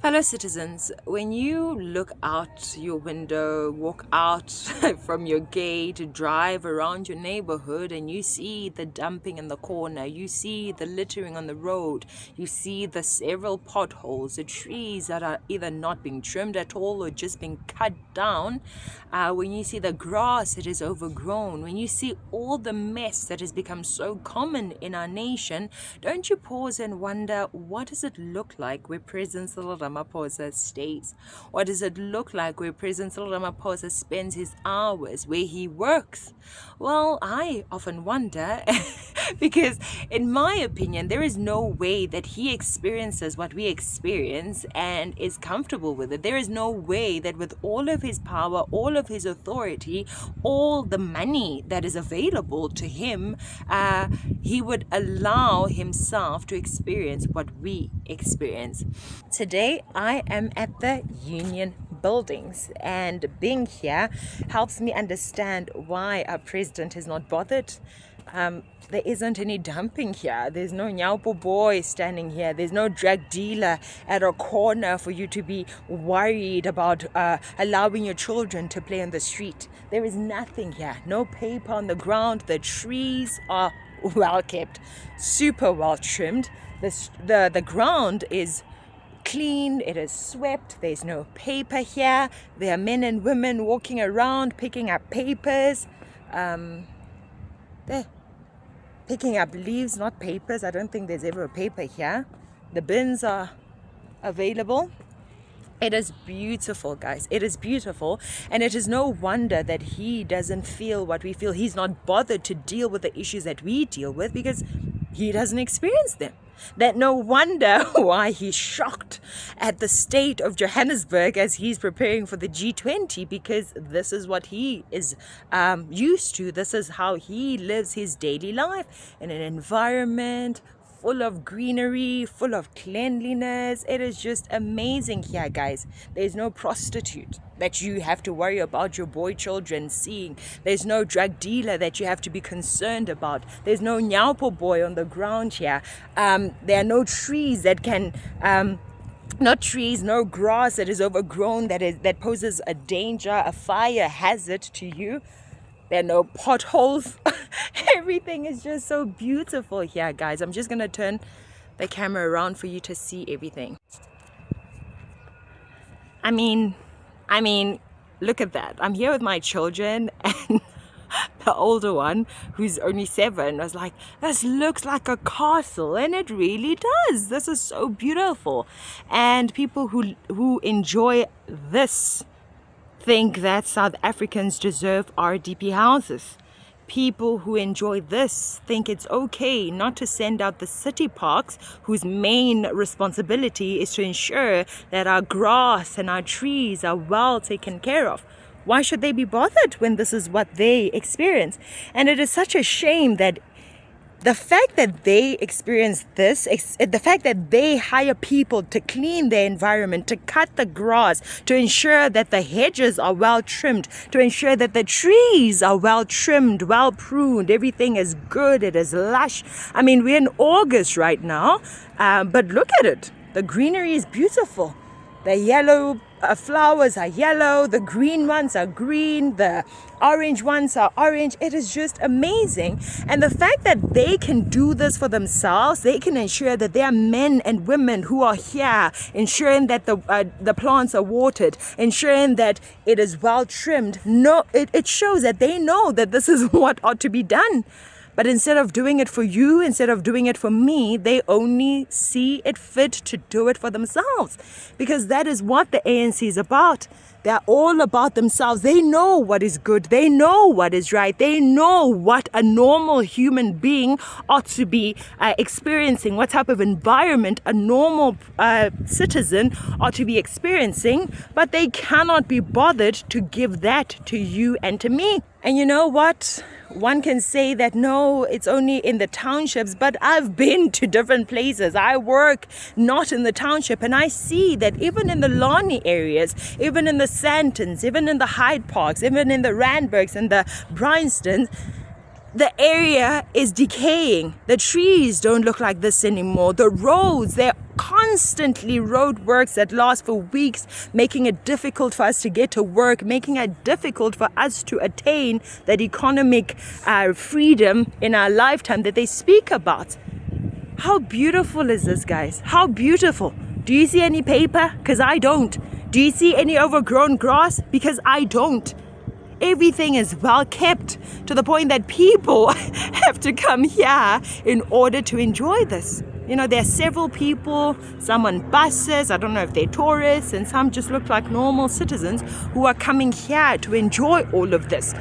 Fellow citizens, when you look out your window, walk out from your gate, drive around your neighborhood, and you see the dumping in the corner, you see the littering on the road, you see the several potholes, the trees that are either not being trimmed at all or just being cut down, when you see the grass that is overgrown, when you see all the mess that has become so common in our nation, don't you pause and wonder, what does it look like where President Cyril Ramaphosa stays? What does it look like where President Cyril Ramaphosa spends his hours, where he works? Well, I often wonder because in my opinion, there is no way that he experiences what we experience and is comfortable with it. There is no way that with all of his power, all of his authority, all the money that is available to him, he would allow himself to experience what we experience. Today, I am at the Union buildings, and being here helps me understand why our president is not bothered. There isn't any dumping here. There's no Nyaupo boy standing here. There's no drug dealer at a corner for you to be worried about allowing your children to play on the street. There is nothing here. No paper on the ground. The trees are well kept, super well trimmed. The ground is clean, it is swept, there's no paper here. There are men and women walking around picking up papers. They're picking up leaves, not papers. I don't think there's ever a paper here. The bins are available. It is beautiful, guys. It is beautiful. And it is no wonder that he doesn't feel what we feel. He's not bothered to deal with the issues that we deal with because he doesn't experience them. That no wonder why he's shocked at the state of Johannesburg as he's preparing for the G20, because this is what he is used to. This is how he lives his daily life, in an environment full of greenery, full of cleanliness. It is just amazing here, guys. There's no prostitute that you have to worry about your boy children seeing. There's no drug dealer that you have to be concerned about. There's no Nyaupo boy on the ground here. There are no trees that can not trees, no grass that is overgrown, that poses a danger, a fire hazard to you. There are no potholes. Everything is just so beautiful here, guys. I'm just gonna turn the camera around for you to see everything. I mean, look at that. I'm here with my children, and the older one, who's only 7, was like, this looks like a castle, and it really does. This is so beautiful. And people who enjoy this think that South Africans deserve RDP houses. People who enjoy this think it's okay not to send out the city parks, whose main responsibility is to ensure that our grass and our trees are well taken care of. Why should they be bothered when this is what they experience? And it is such a shame that the fact that they experience this, the fact that they hire people to clean their environment, to cut the grass, to ensure that the hedges are well trimmed, to ensure that the trees are well trimmed, well pruned, everything is good, it is lush. I mean, we're in August right now, but look at it. The greenery is beautiful. The yellow flowers are yellow, the green ones are green, the orange ones are orange. It is just amazing. And the fact that they can do this for themselves, they can ensure that there are men and women who are here ensuring that the plants are watered, ensuring that it is well trimmed. No, it shows that they know that this is what ought to be done. But instead of doing it for you, instead of doing it for me, they only see it fit to do it for themselves. Because that is what the ANC is about. They're all about themselves. They know what is good. They know what is right. They know what a normal human being ought to be experiencing, what type of environment a normal citizen ought to be experiencing. But they cannot be bothered to give that to you and to me. And you know what? One can say that, no, it's only in the townships, but I've been to different places. I work not in the township, and I see that even in the Lani areas, even in the Sandtons, even in the Hyde Parks, even in the Randburgs and the Bryanstons, the area is decaying. The trees don't look like this anymore. The roads, they're constantly road works that last for weeks, making it difficult for us to get to work, making it difficult for us to attain that economic freedom in our lifetime that they speak about. How beautiful is this, guys? How beautiful. Do you see any paper? Because I don't. Do you see any overgrown grass? Because I don't. Everything is well kept to the point that people have to come here in order to enjoy this. You know, there are several people, some on buses, I don't know if they're tourists, and some just look like normal citizens who are coming here to enjoy all of this.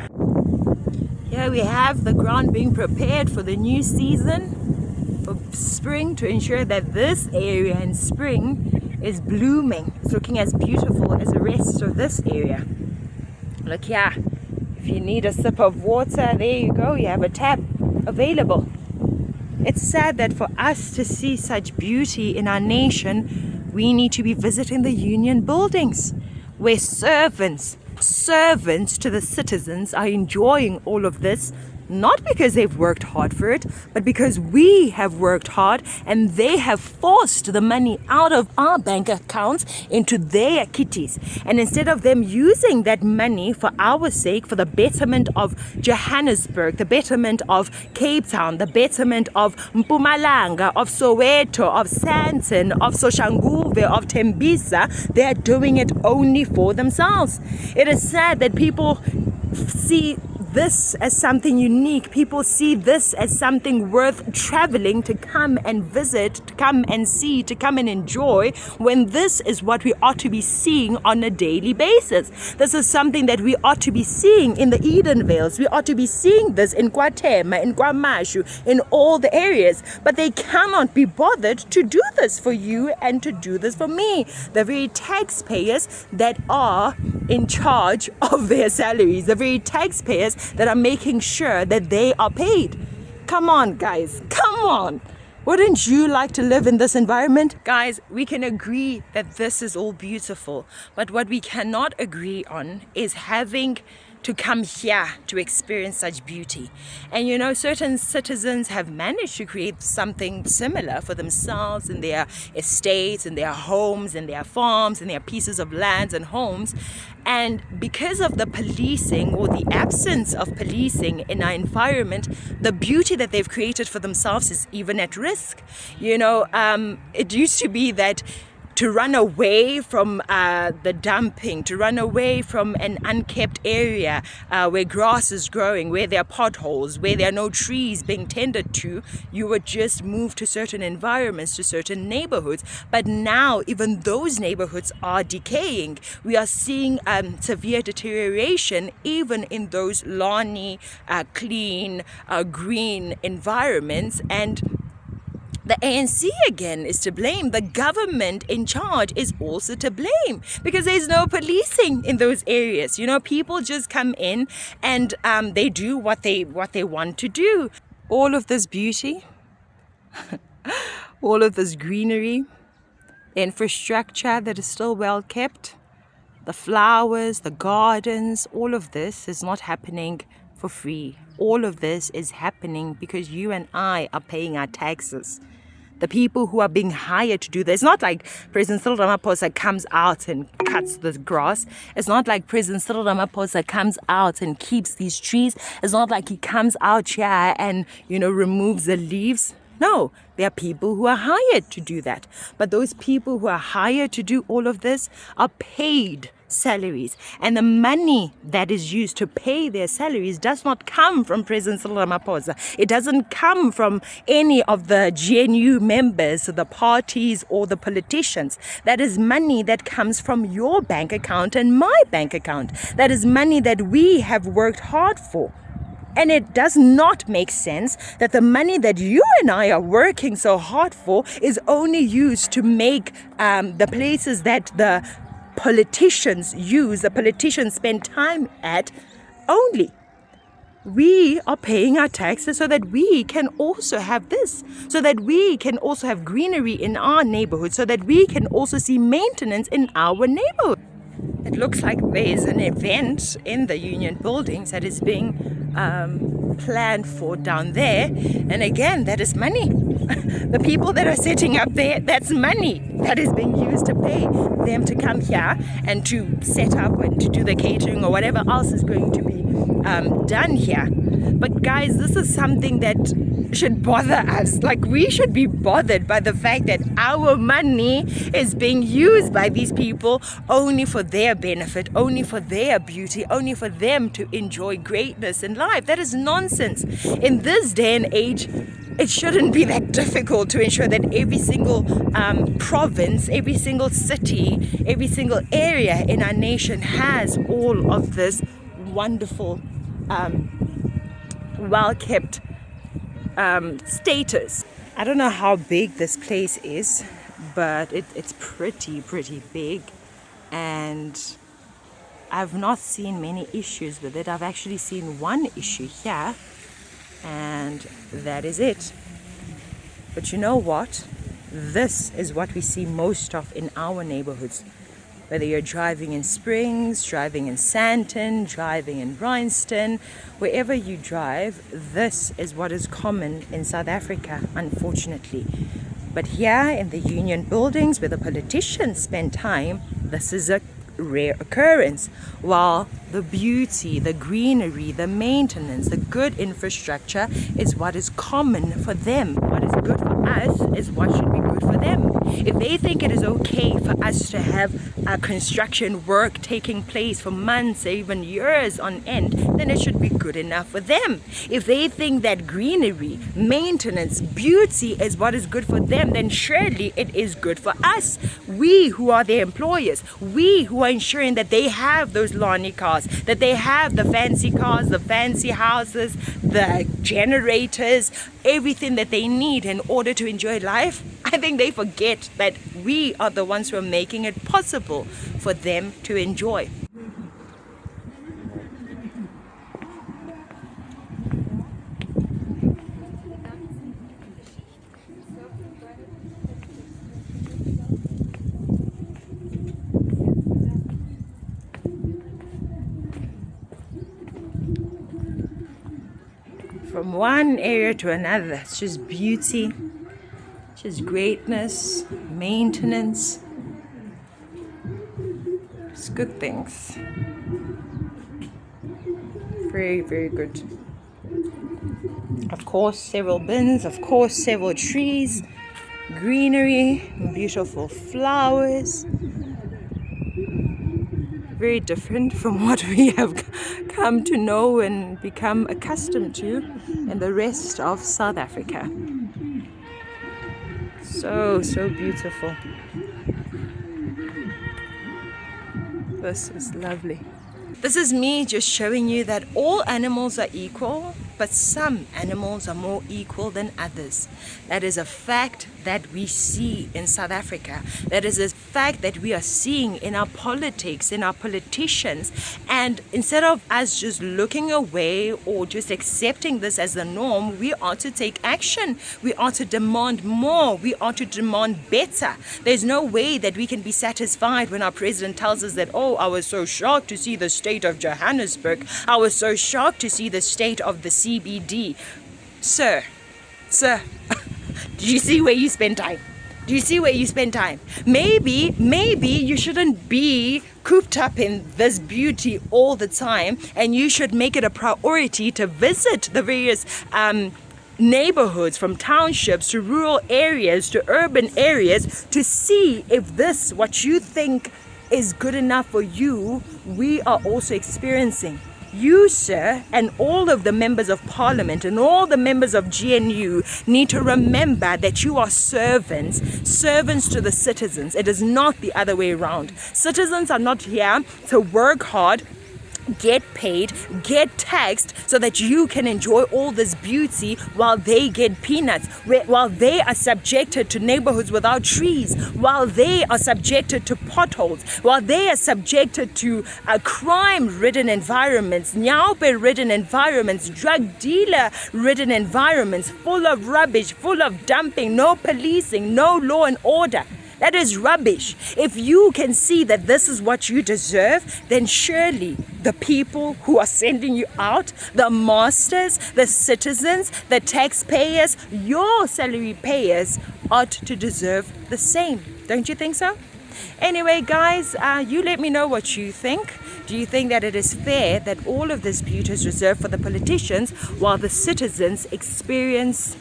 Here we have the ground being prepared for the new season, for spring, to ensure that this area in spring is blooming. It's looking as beautiful as the rest of this area. Look here, if you need a sip of water, there you go, you have a tap available. It's sad that for us to see such beauty in our nation, we need to be visiting the union buildings where servants to the citizens are enjoying all of this, not because they've worked hard for it, but because we have worked hard and they have forced the money out of our bank accounts into their kitties. And instead of them using that money for our sake, for the betterment of Johannesburg, the betterment of Cape Town, the betterment of Mpumalanga, of Soweto, of Sandton, of Soshanguve, of Tembisa, they are doing it only for themselves. It is sad that people see this as something unique. People see this as something worth traveling to come and visit, to come and see, to come and enjoy, when this is what we ought to be seeing on a daily basis. This is something that we ought to be seeing in the Eden Vales. We ought to be seeing this in KwaThema, in KwaMashu, in all the areas. But they cannot be bothered to do this for you and to do this for me. The very taxpayers that are in charge of their salaries, the very taxpayers that are making sure that they are paid. Come on, guys, come on. Wouldn't you like to live in this environment? Guys, we can agree that this is all beautiful, but what we cannot agree on is having to come here to experience such beauty. And you know, certain citizens have managed to create something similar for themselves in their estates, in their homes, in their farms, in their pieces of lands and homes. And because of the policing or the absence of policing in our environment, the beauty that they've created for themselves is even at risk. You know, it used to be that to run away from the dumping, to run away from an unkept area where grass is growing, where there are potholes, where there are no trees being tended to, you would just move to certain environments, to certain neighborhoods. But now even those neighborhoods are decaying. We are seeing severe deterioration even in those lawny, clean, green environments. And the ANC again is to blame. The government in charge is also to blame because there's no policing in those areas. You know, people just come in and they do what they want to do. All of this beauty, all of this greenery, infrastructure that is still well kept, the flowers, the gardens, all of this is not happening for free. All of this is happening because you and I are paying our taxes. The people who are being hired to do this. It's not like President Cyril Ramaphosa comes out and cuts the grass. It's not like President Cyril Ramaphosa comes out and keeps these trees. It's not like he comes out here and, you know, removes the leaves. No, there are people who are hired to do that. But those people who are hired to do all of this are paid salaries. And the money that is used to pay their salaries does not come from President Cyril Ramaphosa. It doesn't come from any of the GNU members, the parties or the politicians. That is money that comes from your bank account and my bank account. That is money that we have worked hard for. And it does not make sense that the money that you and I are working so hard for is only used to make the places that the politicians use, the politicians spend time at only. We are paying our taxes so that we can also have this, so that we can also have greenery in our neighborhood, so that we can also see maintenance in our neighborhood. It looks like there's an event in the union buildings that is being planned for down there. And again, that is money. The people that are setting up there, that's money that is being used to pay them to come here and to set up and to do the catering or whatever else is going to be done here. But guys, this is something that should bother us. Like, we should be bothered by the fact that our money is being used by these people only for their benefit, only for their beauty, only for them to enjoy greatness in life. That is nonsense. In this day and age, it shouldn't be that difficult to ensure that every single province, every single city, every single area in our nation has all of this wonderful, well-kept status. I don't know how big this place is, but it's pretty big, and I've not seen many issues with it. I've actually seen one issue here, and that is it. But you know what? This is what we see most of in our neighborhoods. Whether you're driving in Springs, driving in Sandown, driving in Bryanston, wherever you drive, this is what is common in South Africa, unfortunately. But here in the union buildings where the politicians spend time, this is a rare occurrence. While the beauty, the greenery, the maintenance, the good infrastructure is what is common for them. What is good for us is what should be good for them. If they think it is okay for us to have construction work taking place for months or even years on end, then it should be good enough for them. If they think that greenery, maintenance, beauty is what is good for them, then surely it is good for us. We who are their employers, we who are ensuring that they have those Lani cars, that they have the fancy cars, the fancy houses, the generators, everything that they need in order to enjoy life. I think they forget that we are the ones who are making it possible for them to enjoy. From one area to another, it's just beauty, just greatness, maintenance, just good things. Very good. Of course, several bins, of course, several trees, greenery, beautiful flowers. Very different from what we have come to know and become accustomed to in the rest of South Africa. So beautiful. This is lovely. This is me just showing you that all animals are equal, but some animals are more equal than others. That is a fact that we see in South Africa. That is a fact that we are seeing in our politics, in our politicians. And instead of us just looking away or just accepting this as the norm, we are to take action. We are to demand more. We are to demand better. There's no way that we can be satisfied when our president tells us that, oh, I was so shocked to see the state of Johannesburg. I was so shocked to see the state of the CBD. Sir, do you see where you spend time? Do you see where you spend time? Maybe you shouldn't be cooped up in this beauty all the time, and you should make it a priority to visit the various neighborhoods, from townships to rural areas to urban areas, to see if this, what you think is good enough for you, we are also experiencing. You, sir, and all of the members of parliament and all the members of GNU need to remember that you are servants to the citizens. It is not the other way around. Citizens are not here to work hard, get paid, get taxed so that you can enjoy all this beauty while they get peanuts, while they are subjected to neighborhoods without trees, while they are subjected to potholes, while they are subjected to crime-ridden environments, nyaupe-ridden environments, drug dealer-ridden environments, full of rubbish, full of dumping, no policing, no law and order. That is rubbish. If you can see that this is what you deserve, then surely the people who are sending you out, the masters, the citizens, the taxpayers, your salary payers ought to deserve the same. Don't you think so? Anyway, guys, you let me know what you think. Do you think that it is fair that all of this beauty is reserved for the politicians while the citizens experience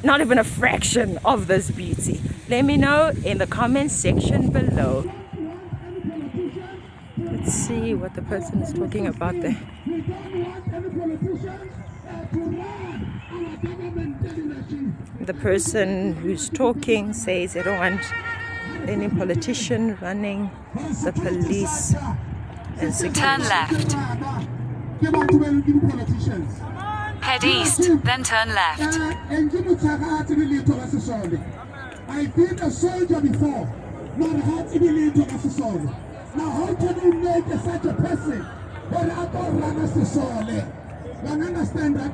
not even a fraction of this beauty? Let me know in the comments section below. Let's see what the person is talking about there. The person who's talking says they don't want any politician running the police and security. Turn left. Head east, then turn left. I've been a soldier before, not had to be lead Now how can you make such a person? But I don't run as a soldier. You understand that?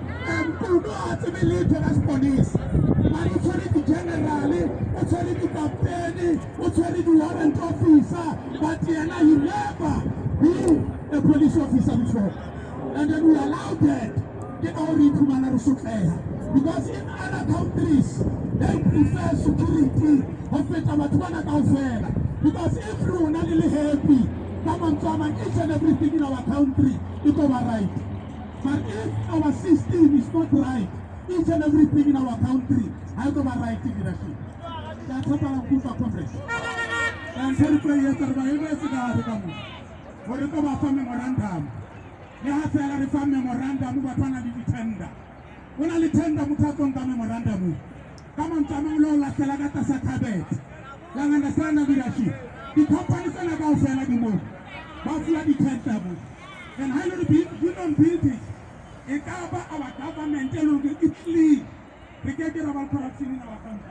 Do not to be lead as police. But it's only the general, it's only the captain, it's only the warrant officer, but he never be a police officer before. And then we allow that. Get all into manner because in other countries, they prefer security of because everyone are really happy. Come and each and everything in our country is all right. But if our system is not right, each and everything in our country has all right leadership. That's what I'm good for Comrades. And for the players that are in the come. For the memorandum. You have to memorandum what one of the tender. When I tender Mutakonga memorandum. Come on, Tamalo La Salagata Satabet. Young understand the leadership. The companies are about Salagimo. Buffalo the tender. And I know you don't build it. In our government, they will get it clean. We get about corruption in our country.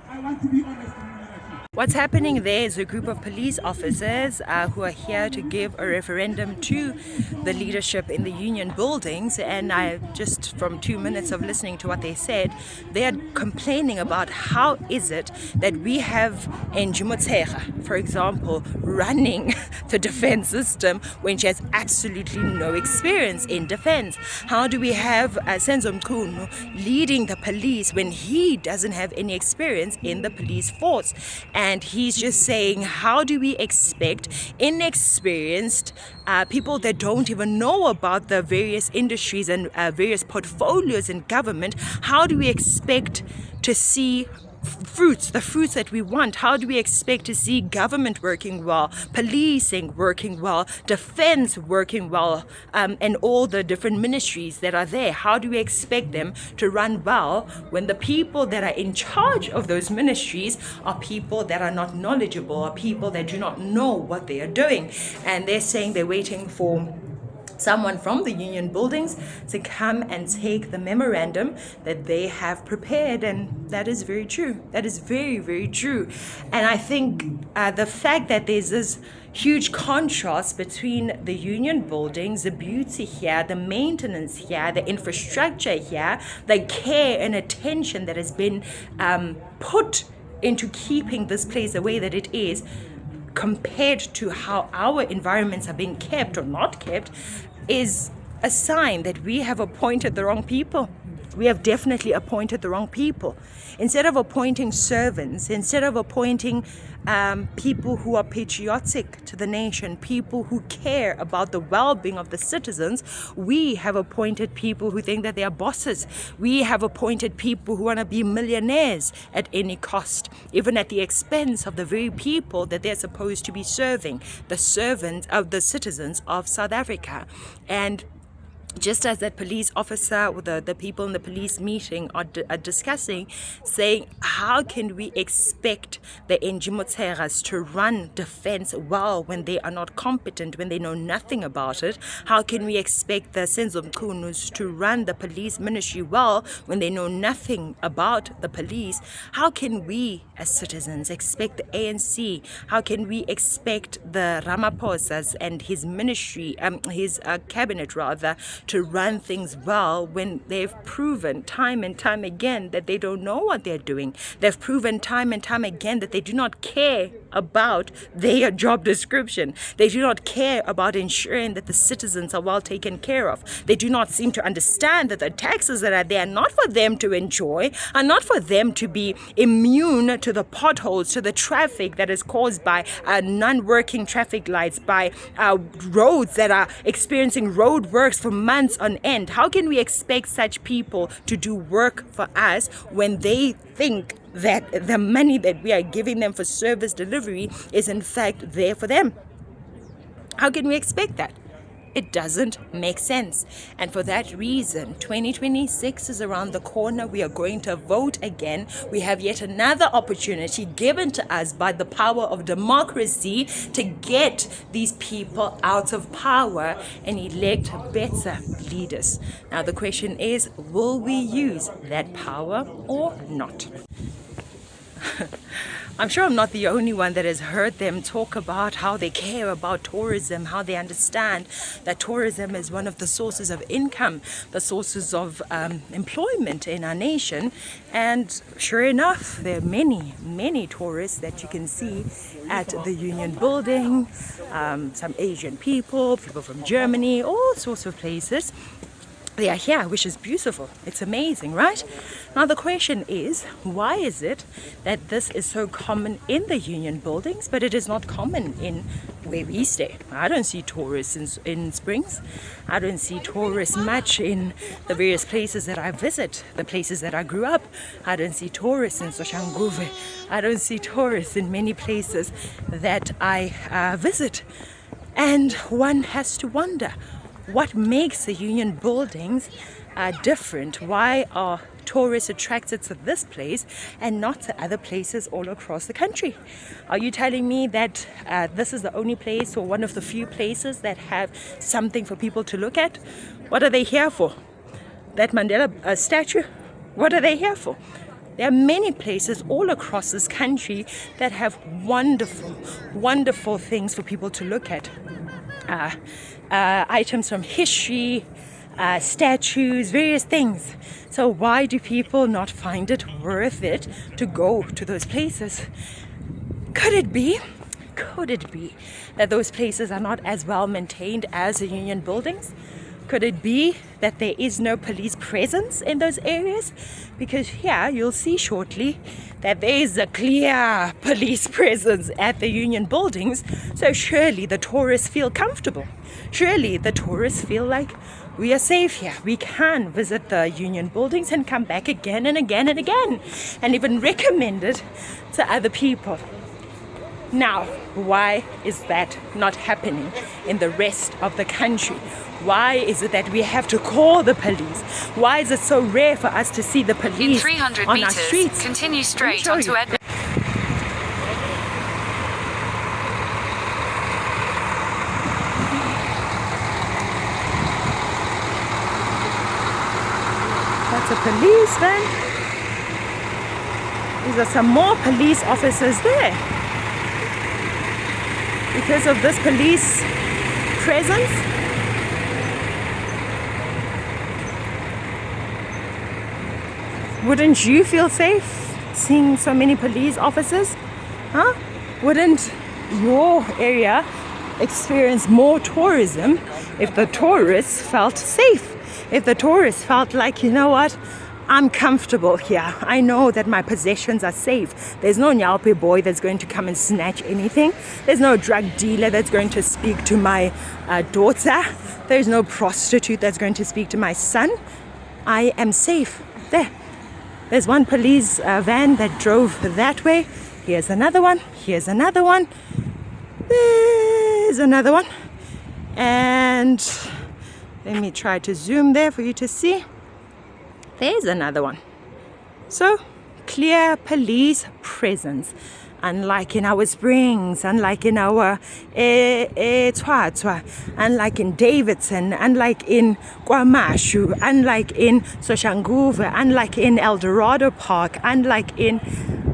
I want to be honest in leadership. What's happening there is a group of police officers who are here to give a referendum to the leadership in the union buildings, and I just from 2 minutes of listening to what they said, they are complaining about how is it that we have Njumotshega, for example, running the defense system when she has absolutely no experience in defense. How do we have Senzo Mkhunu leading the police when he doesn't have any experience in the police force? And he's just saying, how do we expect inexperienced people that don't even know about the various industries and various portfolios in government, how do we expect to see the fruits that we want? How do we expect to see government working well, policing working well, defense working well, and all the different ministries that are there? How do we expect them to run well when the people that are in charge of those ministries are people that are not knowledgeable, are people that do not know what they are doing? And they're saying they're waiting for someone from the union buildings to come and take the memorandum that they have prepared, and that is very true. That is very, very true. And I think the fact that there's this huge contrast between the union buildings, the beauty here, the maintenance here, the infrastructure here, the care and attention that has been put into keeping this place the way that it is, compared to how our environments are being kept or not kept, is a sign that we have appointed the wrong people. We have definitely appointed the wrong people. Instead of appointing servants, instead of appointing people who are patriotic to the nation, people who care about the well-being of the citizens, we have appointed people who think that they are bosses. We have appointed people who want to be millionaires at any cost, even at the expense of the very people that they're supposed to be serving, the servants of the citizens of South Africa. And just as that police officer or the people in the police meeting are discussing, saying, how can we expect the Njumotsegas to run defense well when they are not competent, when they know nothing about it? How can we expect the Senzo Mkhunus to run the police ministry well when they know nothing about the police? How can we as citizens expect the ANC? How can we expect the Ramaphosa's and his ministry, his cabinet rather, to run things well when they've proven time and time again that they don't know what they're doing. They've proven time and time again that they do not care about their job description. They do not care about ensuring that the citizens are well taken care of. They do not seem to understand that the taxes that are there are not for them to enjoy, are not for them to be immune to the potholes, to the traffic that is caused by non-working traffic lights, by roads that are experiencing road works for months on end. How can we expect such people to do work for us when they think that the money that we are giving them for service delivery is in fact there for them? How can we expect that? It doesn't make sense. And for that reason, 2026 is around the corner. We are going to vote again. We have yet another opportunity given to us by the power of democracy to get these people out of power and elect better leaders. Now the question is, will we use that power or not? I'm sure I'm not the only one that has heard them talk about how they care about tourism, how they understand that tourism is one of the sources of income, the sources of employment in our nation. And sure enough, there are many tourists that you can see at the Union Building, some Asian people from Germany, all sorts of places. They are here, which is beautiful. It's amazing, right? Now the question is, why is it that this is so common in the Union Buildings, but it is not common in where we stay? I don't see tourists in Springs. I don't see tourists much in the various places that I visit, the places that I grew up. I don't see tourists in Soshanguve. I don't see tourists in many places that I visit. And one has to wonder, what makes the Union Buildings different? Why are tourists attracted to this place and not to other places all across the country? Are you telling me that this is the only place or one of the few places that have something for people to look at? What are they here for? That Mandela statue? What are they here for? There are many places all across this country that have wonderful things for people to look at. Items from history, statues, various things. So why do people not find it worth it to go to those places? Could it be that those places are not as well maintained as the Union Buildings? Could it be that there is no police presence in those areas? Because here you'll see shortly that there is a clear police presence at the Union Buildings. So surely the tourists feel comfortable. Surely the tourists feel like we are safe here. We can visit the Union Buildings and come back again and again and again, and even recommend it to other people. Now, why is that not happening in the rest of the country? Why is it that we have to call the police? Why is it so rare for us to see the police In 300 on meters, our streets? continue straight show onto you. NEDBANK. That's a police van. These are some more police officers there. Because of this police presence. Wouldn't you feel safe seeing so many police officers? Huh? Wouldn't your area experience more tourism if the tourists felt safe? If the tourists felt like, you know what, I'm comfortable here. I know that my possessions are safe. There's no Nyalpe boy that's going to come and snatch anything. There's no drug dealer that's going to speak to my daughter. There's no prostitute that's going to speak to my son. I am safe there. There's one police van that drove that way. Here's another one. Here's another one. There's another one. And let me try to zoom there for you to see. There's another one. So, clear police presence. Unlike in our Springs, unlike in our Tshwatshwa, unlike in Davidson, unlike in KwaMashu, unlike in Soshanguve, unlike in El Dorado Park, unlike in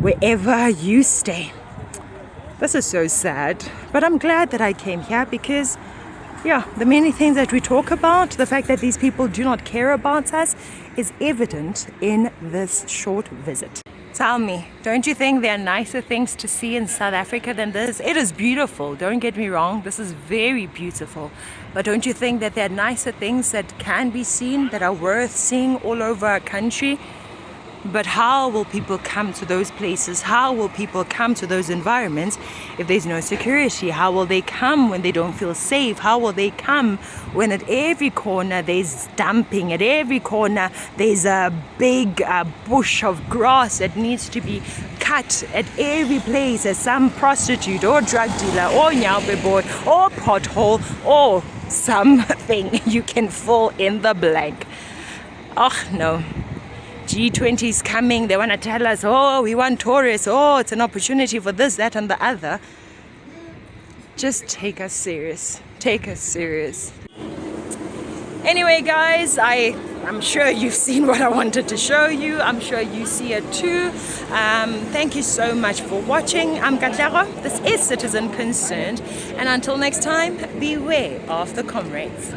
wherever you stay. This is so sad, but I'm glad that I came here because yeah, the many things that we talk about, the fact that these people do not care about us, is evident in this short visit. Tell me, don't you think there are nicer things to see in South Africa than this? It is beautiful, don't get me wrong, this is very beautiful. But don't you think that there are nicer things that can be seen, that are worth seeing all over our country? But how will people come to those places? How will people come to those environments if there's no security? How will they come when they don't feel safe? How will they come when at every corner there's dumping? At every corner there's a big bush of grass that needs to be cut. At every place there's some prostitute or drug dealer or nyaupe boy or pothole or something. You can fill in the blank. Oh no. G20 is coming, they want to tell us, oh, we want tourists, oh, it's an opportunity for this, that, and the other. Just take us serious. Take us serious. Anyway, guys, I'm sure you've seen what I wanted to show you. I'm sure you see it too. Thank you so much for watching. I'm Katlego. This is Citizen Concerned. And until next time, beware of the comrades.